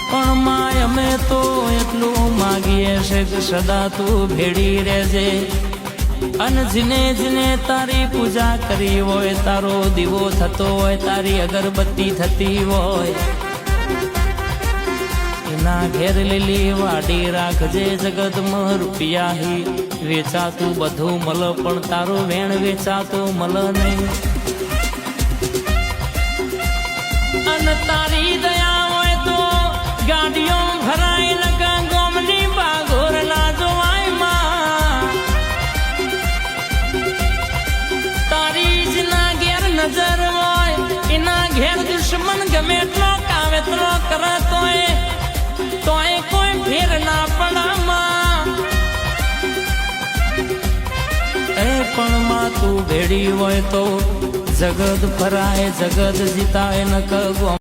પણ માય અમે તો એટલું માગીએ છે કે સદા તું ભેડી રહેજે અને જીને જીને તારી પૂજા કરી હોય, તારો દીવો થતો હોય, તારી અગરબત્તી થતી હોય, એના ઘેર લીલી વાડી રાખજે. જગતમાં રૂપિયા વેચાતું બધું મલ, પણ તારો વેણ વેચાતો મલ નહીં. અને તારી દયા હોય તો ગાડીઓ ભરાય ને ગોમની બાગોર ના જોવાય માં. તારી જ ના ઘેર નજર હોય, એના ઘેર દુશ્મન ગમે એટલો કાવેતરો કરે તોય કોઈ ફેર ના પડામાં. પણ માં તું ભેડી હોય તો જગત ફરાય, જગત જીતાય ન કગો.